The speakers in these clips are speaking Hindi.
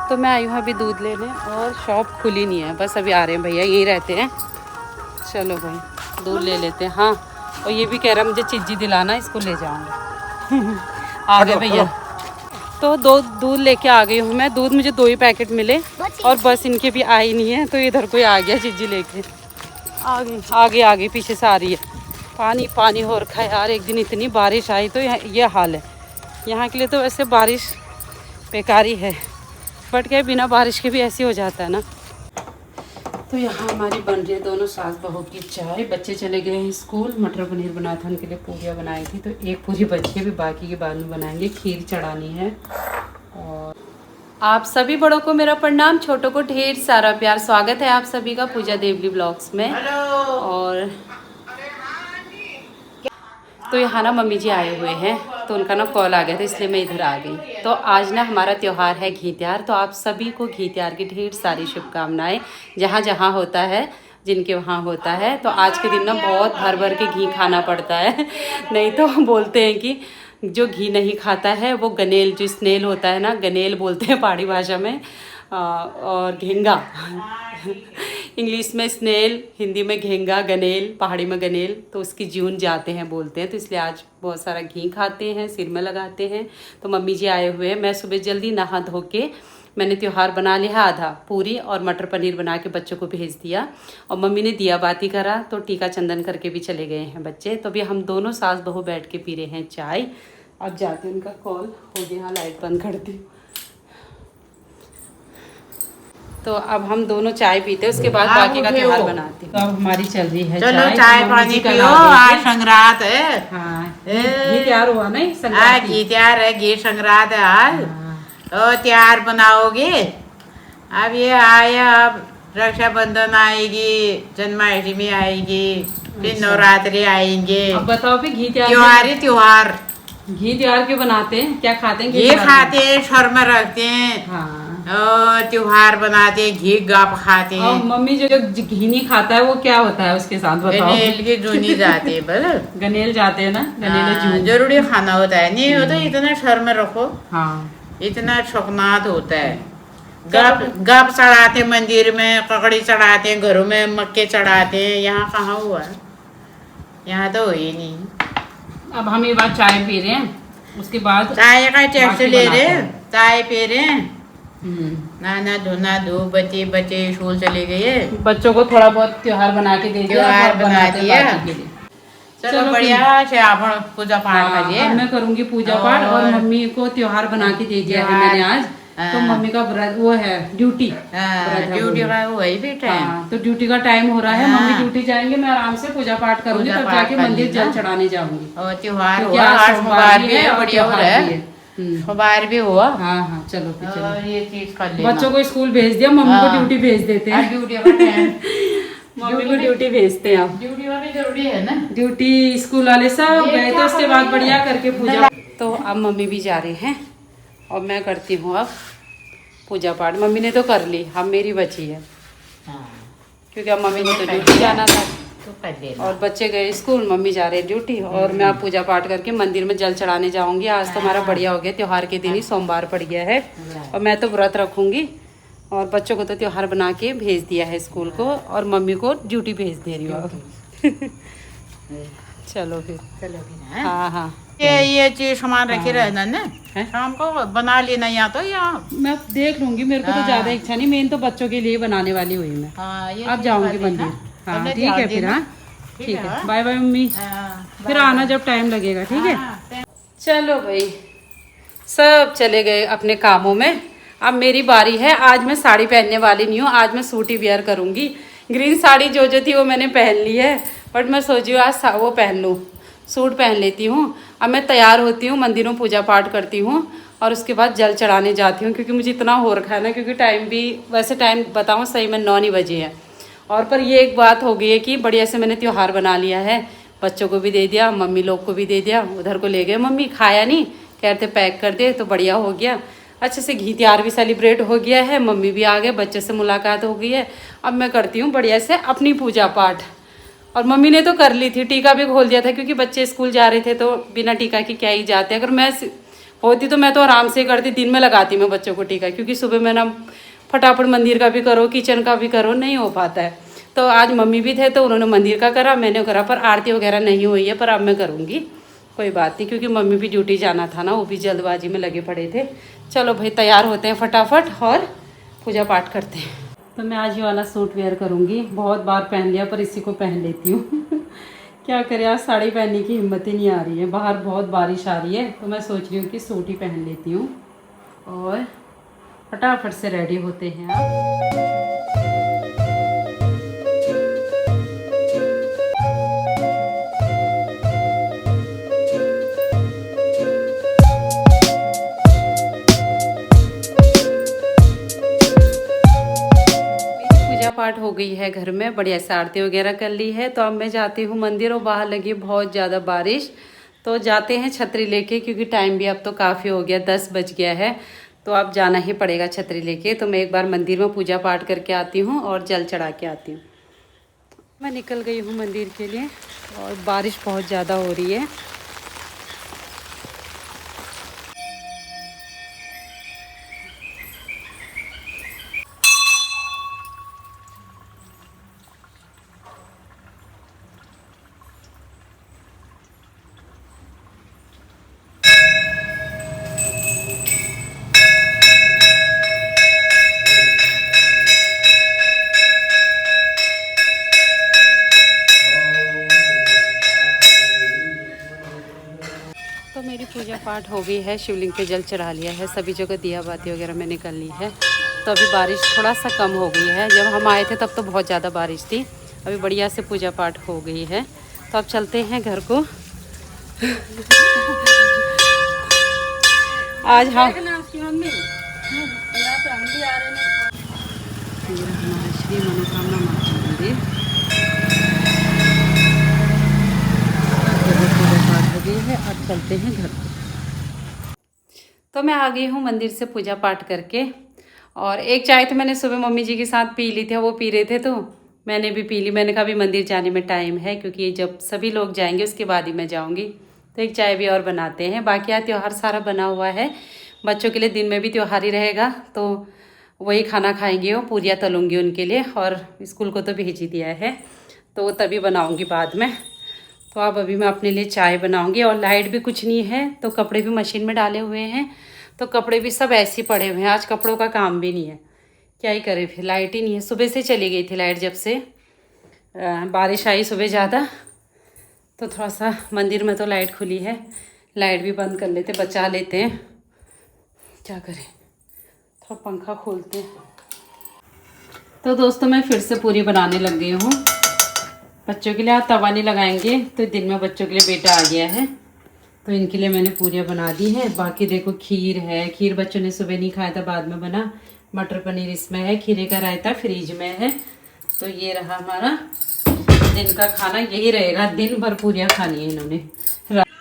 तो मैं आई हूँ अभी दूध लेने और शॉप खुली नहीं है, बस अभी आ रहे हैं भैया, यहीं रहते हैं। चलो भाई दूध ले लेते हैं। हाँ, और ये भी कह रहा मुझे चिज्जी दिलाना, इसको ले जाऊँगा। आ गए भैया, तो दो दूध लेके आ गई हूँ मैं। दूध मुझे 2 ही पैकेट मिले और बस इनके भी आई नहीं है, तो इधर कोई आ गया चिज्जी लेके। आ गई पीछे से आ रही है। पानी पानी हो रखा है यार, एक दिन इतनी बारिश आई तो ये हाल है। यहाँ के लिए तो वैसे बारिश बेकारी है, बट क्या बिना बारिश के भी ऐसे हो जाता है ना। तो यहाँ हमारी बन रही है दोनों सास बहू की चाय। बच्चे चले गए हैं स्कूल। मटर पनीर बनाया था उनके लिए, पूरियाँ बनाई थी, तो एक पूरी बची है, भी बाकी के बाद में बनाएंगे। खीर चढ़ानी है। और आप सभी बड़ों को मेरा प्रणाम, छोटों को ढेर सारा प्यार। स्वागत है आप सभी का पूजा देवली ब्लॉग्स में। और तो यहाँ ना मम्मी जी आए हुए हैं, तो उनका ना कॉल आ गया था, इसलिए मैं इधर आ गई। तो आज ना हमारा त्यौहार है घी त्योहार, तो आप सभी को घी त्योहार की ढेर सारी शुभकामनाएं। जहाँ जहाँ होता है, जिनके वहाँ होता है, तो आज के दिन ना बहुत भर भर के घी खाना पड़ता है। नहीं तो बोलते हैं कि जो घी नहीं खाता है वो गनेल, जो स्नेल होता है ना, गनेल बोलते हैं पहाड़ी भाषा में, और घेंगा इंग्लिश में स्नेल, हिंदी में घेंगा, गनेल, पहाड़ी में गनेल, तो उसकी जून जाते हैं बोलते हैं। तो इसलिए आज बहुत सारा घी खाते हैं, सिर में लगाते हैं। तो मम्मी जी आए हुए हैं। मैं सुबह जल्दी नहा धो के मैंने त्योहार बना लिया, आधा पूरी और मटर पनीर बना के बच्चों को भेज दिया। और मम्मी ने दिया बाती करा, तो टीका चंदन करके भी चले गए हैं बच्चे। तो अभी हम दोनों सास बहू बैठ के पी रहे हैं चाय। अब जाते हैं, उनका कॉल हो गया, लाइट बंद करती हूँ। तो अब हम दोनों चाय पीते हैं, उसके बाद बाकी का त्योहार बनाते हैं। तो अब हमारी चल रही है चलो चाय पानी पियो, आज संक्रांत है। हाँ, घी तैयार हुआ नहीं, आज घी तैयार है, घी संक्रांत है आज। तो तैयार बनाओगे। अब ये आया, अब रक्षाबंधन आएगी, जन्माष्टमी आएगी, फिर नवरात्रि आएंगे। अब बताओ भी घी त्योहार घी त्योहार क्यों बनाते हैं, क्या खाते हैं? घी खाते हैं, शर्मा रखते हैं। हाँ, त्योहार बनाते हैं, घी गाप खाते हैं। और मम्मी जो घी नहीं खाता है वो क्या होता है उसके साथ, बताओ? गनेल की जूनी जाते हैं, बोलो गनेल जाते हैं ना, गनेल जरूरी खाना होता है। नहीं हो तो इतना शर्म रखो। हाँ, इतना शौकनात होता है। गप चढ़ाते मंदिर में, ककड़ी चढ़ाते हैं, घरों में मक्के चढ़ाते हैं। यहाँ कहाँ हुआ, यहाँ तो हो ही नहीं। अब हम ये बात चाय पी रहे हैं, उसके बाद चाय का टेस्ट ले रहे, चाय पी रहे। नाना धोना धो, बच्चे स्कूल चले गए। बच्चों को थोड़ा बहुत त्योहार बना के दे दिया, त्योहार बना दिया। चलो बढ़िया से आप पूजा पाठ करिए। मैं करूंगी पूजा पाठ, और मम्मी को त्योहार बना के दे दिया है मैंने आज। तो मम्मी का व्रत वो है, ड्यूटी का वही भी टाइम। तो ड्यूटी का टाइम हो रहा है। मम्मी ड्यूटी जाएंगे, मैं आराम से पूजा पाठ करूंगी, तब जाके मंदिर जल चढ़ाने जाऊंगी। और त्योहार सोमवार भी बढ़िया हो रहा है, सोमवार भी हुआ। हाँ हाँ, चलो चलो, ये चीज कर लेना। बच्चों को स्कूल भेज दिया, मम्मी को ड्यूटी भेज देते हैं। मम्मी को ड्यूटी भेजते हैं। आप ड्यूटी वाली जरूरी है ना, ड्यूटी स्कूल वाले सब गए, तो उसके बाद बढ़िया करके पूजा। तो अब मम्मी भी जा रहे हैं और मैं करती हूँ अब पूजा पाठ। मम्मी ने तो कर ली, अब मेरी बची है, क्योंकि अब मम्मी को तो ड्यूटी जाना था और बच्चे गए स्कूल, मम्मी जा रहे ड्यूटी। और मैं अब पूजा पाठ करके मंदिर में जल चढ़ाने जाऊंगी। आज तो हमारा बढ़िया हो गया, त्योहार के दिन ही सोमवार पड़ गया है, और मैं तो व्रत रखूंगी। और बच्चों को तो त्योहार बना के भेज दिया है स्कूल को, और मम्मी को ड्यूटी भेज दे रही हूँ। चलो फिर, हाँ हाँ, ये चीज सामान रखे रहना ना, शाम को बना लेना। यहाँ तो यहाँ मैं देख लूंगी, मेरे को तो ज्यादा इच्छा नहीं, मेन तो बच्चों के लिए बनाने वाली हुई मैं। अब जाऊंगी मंदिर। हाँ ठीक है फिर। हाँ ठीक है, बाय बाय मम्मी, फिर आना जब टाइम लगेगा, ठीक है। चलो भाई, सब चले गए अपने कामों में। अब मेरी बारी है। आज मैं साड़ी पहनने वाली नहीं हूँ, आज मैं सूट ही वियर करूँगी। ग्रीन साड़ी जो थी वो मैंने पहन ली है, बट मैं सोची हूँ आज वो पहन लूँ, सूट पहन लेती हूँ। अब मैं तैयार होती हूँ, मंदिरों पूजा पाठ करती हूँ, और उसके बाद जल चढ़ाने जाती हूँ, क्योंकि मुझे इतना हो रखा है ना, क्योंकि टाइम भी वैसे टाइम बताऊँ सही में 9 बजे है। और पर ये एक बात हो गई है कि बढ़िया से मैंने त्योहार बना लिया है, बच्चों को भी दे दिया, मम्मी लोग को भी दे दिया। उधर को ले गए मम्मी, खाया नहीं, कहते पैक कर दे, तो बढ़िया हो गया। अच्छे से घी त्योहार भी सेलिब्रेट हो गया है, मम्मी भी आ गए, बच्चे से मुलाकात हो गई है। अब मैं करती हूँ बढ़िया से अपनी पूजा पाठ। और मम्मी ने तो कर ली थी, टीका भी खोल दिया था, क्योंकि बच्चे स्कूल जा रहे थे, तो बिना टीका के क्या ही जाते। अगर मैं होती तो मैं तो आराम से करती, दिन में लगाती मैं बच्चों को टीका, क्योंकि सुबह में ना फटाफट मंदिर का भी करो, किचन का भी करो, नहीं हो पाता है। तो आज मम्मी भी थे तो उन्होंने मंदिर का करा, मैंने करा, पर आरती वगैरह नहीं हुई है, पर अब मैं करूँगी, कोई बात नहीं, क्योंकि मम्मी भी ड्यूटी जाना था ना, वो भी जल्दबाजी में लगे पड़े थे। चलो भाई तैयार होते हैं फटाफट और पूजा पाठ करते हैं। तो मैं आज ये वाला सूट वेयर करूँगी, बहुत बार पहन लिया पर इसी को पहन लेती हूँ क्या करें, आज साड़ी पहनने की हिम्मत ही नहीं आ रही है, बाहर बहुत बारिश आ रही है, तो मैं सोच रही हूँ कि सूट ही पहन लेती हूँ और फटाफट से रेडी होते हैं आप। पाठ हो गई है घर में, बढ़िया से आरती वगैरह कर ली है। तो अब मैं जाती हूँ मंदिर और बाहर लगी बहुत ज़्यादा बारिश, तो जाते हैं छतरी लेके, क्योंकि टाइम भी अब तो काफ़ी हो गया, 10 बज गया है, तो अब जाना ही पड़ेगा छतरी लेके। तो मैं एक बार मंदिर में पूजा पाठ करके आती हूँ और जल चढ़ा के आती हूँ। मैं निकल गई हूँ मंदिर के लिए और बारिश बहुत ज़्यादा हो रही है। तो मेरी पूजा पाठ हो गई है, शिवलिंग पे जल चढ़ा लिया है, सभी जगह दिया बाती वगैरह मैंने कर ली है। तो अभी बारिश थोड़ा सा कम हो गई है, जब हम आए थे तब तो बहुत ज़्यादा बारिश थी, अभी बढ़िया से पूजा पाठ हो गई है। तो अब चलते हैं घर को आज हम श्री मनोकामना माता मंदिर है, अब चलते हैं घर को। तो मैं आ गई हूँ मंदिर से पूजा पाठ करके, और एक चाय तो मैंने सुबह मम्मी जी के साथ पी ली थी, वो पी रहे थे तो मैंने भी पी ली। मैंने कहा भी मंदिर जाने में टाइम है, क्योंकि ये जब सभी लोग जाएंगे उसके बाद ही मैं जाऊँगी, तो एक चाय भी और बनाते हैं। बाकी यहाँ त्यौहार सारा बना हुआ है, बच्चों के लिए दिन में भी त्यौहार ही रहेगा, तो वही खाना खाएंगे, वो पूरियाँ तलूँगी उनके लिए, और स्कूल को तो भेज ही दिया है, तो वो तभी बनाऊँगी बाद में। तो अब अभी मैं अपने लिए चाय बनाऊंगी, और लाइट भी कुछ नहीं है, तो कपड़े भी मशीन में डाले हुए हैं, तो कपड़े भी सब ऐसे ही पड़े हुए हैं, आज कपड़ों का काम भी नहीं है, क्या ही करें, फिर लाइट ही नहीं है। सुबह से चली गई थी लाइट, जब से बारिश आई सुबह ज़्यादा, तो थोड़ा सा मंदिर में तो लाइट खुली है, लाइट भी बंद कर लेते, बचा लेते हैं, क्या करें, थोड़ा पंखा खोलते हैं। तो दोस्तों मैं फिर से पूरी बनाने लग गई हूँ बच्चों के लिए। आज तवा नहीं लगाएंगे, तो दिन में बच्चों के लिए बेटा आ गया है, तो इनके लिए मैंने पूरियाँ बना दी है। बाकी देखो खीर है, खीर बच्चों ने सुबह नहीं खाया था, बाद में बना, मटर पनीर इसमें है, खीरे का रायता फ्रीज में है। तो ये रहा हमारा दिन का खाना, यही रहेगा, दिन भर पूरियाँ खानी है इन्होंने।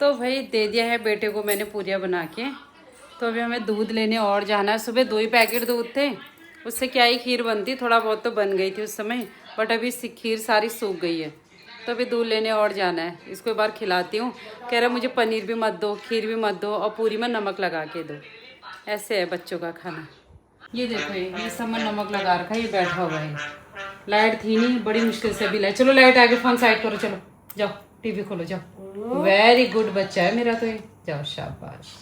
तो भाई दे दिया है बेटे को मैंने पूरियाँ बना के। तो अभी हमें दूध लेने और जाना है, सुबह 2 ही पैकेट दूध थे, उससे क्या ही खीर बनती, थोड़ा बहुत तो बन गई थी उस समय, बट अभी खीर सारी सूख गई है, तो अभी दूध लेने और जाना है। इसको एक बार खिलाती हूँ, कह रहा मुझे पनीर भी मत दो, खीर भी मत दो, और पूरी में नमक लगा के दो। ऐसे है बच्चों का खाना। ये देखो ये सब में नमक लगा रखा है, ये बैठा हुआ है, लाइट थी नहीं, बड़ी मुश्किल से भी लाई। चलो लाइट आगे, फोन साइड करो, चलो जाओ टीवी खोलो जाओ। वेरी गुड बच्चा है मेरा तो ये, जाओ शाबाश,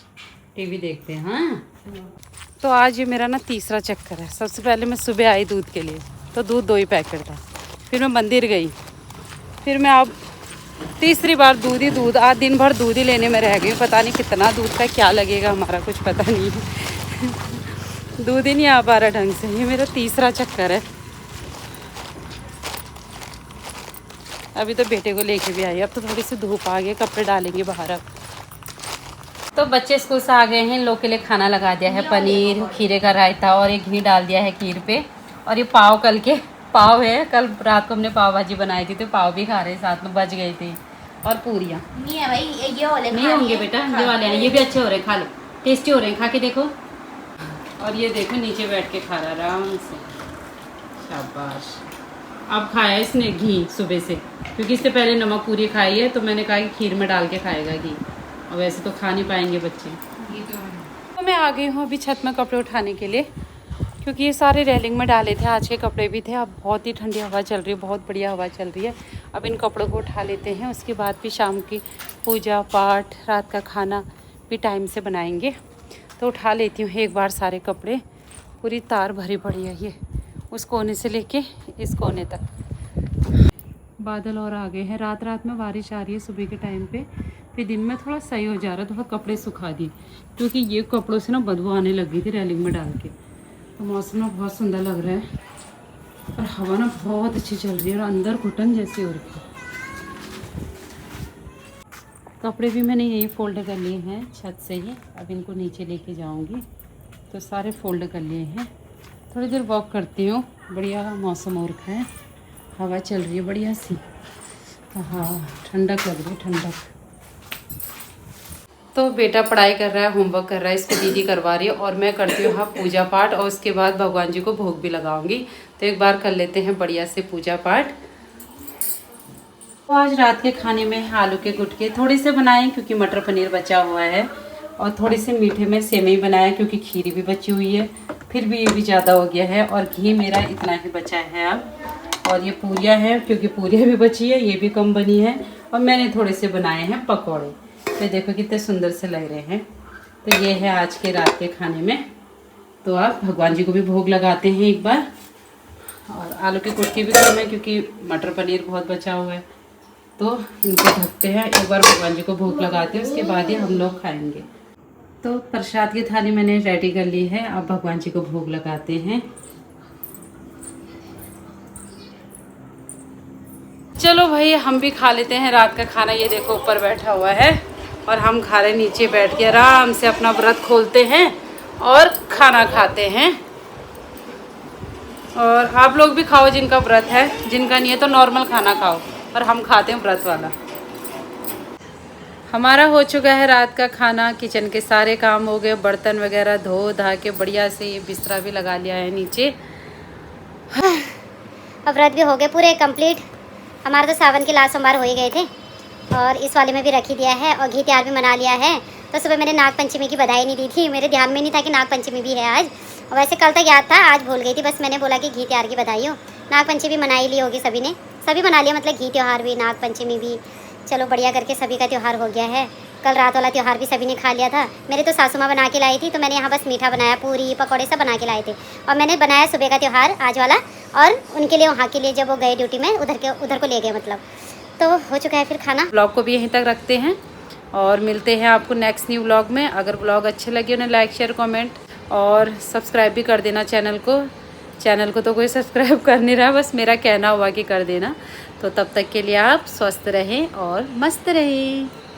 टीवी देखते हैं। हाँ तो आज ये मेरा ना तीसरा चक्कर है। सबसे पहले मैं सुबह आई दूध के लिए, तो दूध 2 ही पैकेट था, फिर मैं मंदिर गई, फिर मैं अब तीसरी बार दूध ही दूध, आज दिन भर दूध ही लेने में रह गई। पता नहीं कितना दूध का क्या लगेगा हमारा, कुछ पता नहीं है दूध ही नहीं आ पा रहा ढंग से। ये मेरा तीसरा चक्कर है। अभी तो बेटे को लेके भी आई, अब तो थोड़ी सी धूप आ गई, कपड़े डालेंगे बाहर अब। तो बच्चे स्कूल से आ गए हैं, इन लोग के लिए खाना लगा दिया है, पनीर, खीरे का रायता, और एक घी डाल दिया है खीर पे, और ये पाव, कल के पाव है, कल रात को हमने पाव भाजी बनाई थी, तो पाव भी खा रहे साथ में, बच गई थी, और पूरियाँ नहीं है भाई, ये वाले नहीं होंगे बेटा, ये वाले हैं, ये भी अच्छे हो रहे हैं, खा लो, टेस्टी हो रहे हैं, खा के देखो। और ये देखो नीचे बैठ के खा रहा आराम से, शाबाश। अब खाया इसने घी सुबह से, क्योंकि इससे पहले नमक पूरी खाई है, तो मैंने कहा कि खीर में डाल के खाएगा घी, और वैसे तो खा नहीं पाएंगे बच्चे। तो मैं आ गई हूँ अभी छत में कपड़े उठाने के लिए, क्योंकि ये सारे रेलिंग में डाले थे, आज के कपड़े भी थे। अब बहुत ही ठंडी हवा चल रही है, बहुत बढ़िया हवा चल रही है। अब इन कपड़ों को उठा लेते हैं, उसके बाद भी शाम की पूजा पाठ, रात का खाना भी टाइम से बनाएंगे। तो उठा लेती हूँ एक बार सारे कपड़े। पूरी तार भरी पड़ी है ये, उस कोने से लेके इस कोने तक। बादल और आ गए हैं। रात रात में बारिश आ रही है सुबह के टाइम पे, फिर दिन में थोड़ा सही हो जा रहा है। तो बहुत कपड़े सुखा दिए, क्योंकि ये कपड़ों से ना बदबू आने लग गई थी रेलिंग में डाल के। तो मौसम ना बहुत सुंदर लग रहा है और हवा ना बहुत अच्छी चल रही है और अंदर घुटन जैसी हो रही है। कपड़े भी मैंने यही फोल्ड कर लिए हैं छत से ही। अब इनको नीचे लेके जाऊंगी। तो सारे फोल्ड कर लिए हैं। थोड़ी देर वॉक करती हूँ। बढ़िया मौसम हो रखा है, हवा चल रही है बढ़िया सी। हाँ, ठंडक लग रही है, ठंडक। तो बेटा पढ़ाई कर रहा है, होमवर्क कर रहा है, इसको दीदी करवा रही है और मैं करती हूँ हाँ पूजा पाठ, और उसके बाद भगवान जी को भोग भी लगाऊंगी। तो एक बार कर लेते हैं बढ़िया से पूजा पाठ। तो आज रात के खाने में आलू के गुटके थोड़े से बनाए, क्योंकि मटर पनीर बचा हुआ है, और थोड़े से मीठे में सेवई बनाया, क्योंकि खीरी भी बची हुई है। फिर भी ये भी ज़्यादा हो गया है, और घी मेरा इतना ही बचा है अब। और ये पूरियाँ हैं, क्योंकि पूरियाँ भी बची है, ये भी कम बनी है। और मैंने थोड़े से बनाए हैं पकौड़े। तो देखो कितने सुंदर से लग रहे हैं। तो ये है आज के रात के खाने में। तो आप भगवान जी को भी भोग लगाते हैं एक बार। और आलू के गुटके भी कम है, क्योंकि मटर पनीर बहुत बचा हुआ है। तो इनको ढकते हैं, एक बार भगवान जी को भोग लगाते हैं, उसके बाद ही हम लोग खाएंगे। तो प्रसाद की थाली मैंने रेडी कर ली है। अब भगवान जी को भोग लगाते हैं। चलो भाई, हम भी खा लेते हैं रात का खाना। ये देखो ऊपर बैठा हुआ है और हम खा रहे नीचे बैठ के। आराम से अपना व्रत खोलते हैं और खाना खाते हैं। और आप लोग भी खाओ जिनका व्रत है, जिनका नहीं है तो नॉर्मल खाना खाओ, और हम खाते हैं व्रत वाला। हमारा हो चुका है रात का खाना। किचन के सारे काम हो गए, बर्तन वगैरह धो धा के बढ़िया से ये बिस्तरा भी लगा लिया है नीचे। अब व्रत भी हो गए पूरे कंप्लीट। हमारे तो सावन के लास्ट सोमवार हो ही गए थे, और इस वाले में भी रख ही दिया है, और घी त्यार भी मना लिया है। तो सुबह मैंने नाग पंचमी की बधाई नहीं दी थी, मेरे ध्यान में नहीं था कि नाग पंचमी भी है आज। और वैसे कल तक याद था, आज भूल गई थी। बस मैंने बोला कि घी त्यार की बधाई हो। नाग पंचमी भी मना ही ली होगी सभी ने, सभी मना लिया, मतलब घी त्यौहार भी, नाग पंचमी भी। चलो बढ़िया करके सभी का त्यौहार हो गया है। कल रात वाला त्यौहार भी सभी ने खा लिया था। मेरे तो सासू माँ बना के लाई थी, तो मैंने यहाँ बस मीठा बनाया, पूरी पकौड़े सब बना के लाए थे। और मैंने बनाया सुबह का त्यौहार आज वाला, और उनके लिए वहाँ के लिए जब वो गए ड्यूटी में उधर को ले गए मतलब। तो हो चुका है फिर खाना। व्लॉग को भी यहीं तक रखते हैं और मिलते हैं आपको नेक्स्ट न्यू व्लॉग में। अगर व्लॉग अच्छे लगे उन्हें लाइक शेयर कमेंट और सब्सक्राइब भी कर देना चैनल को। तो कोई सब्सक्राइब कर नहीं रहा, बस मेरा कहना हुआ कि कर देना। तो तब तक के लिए आप स्वस्थ रहें और मस्त रहें।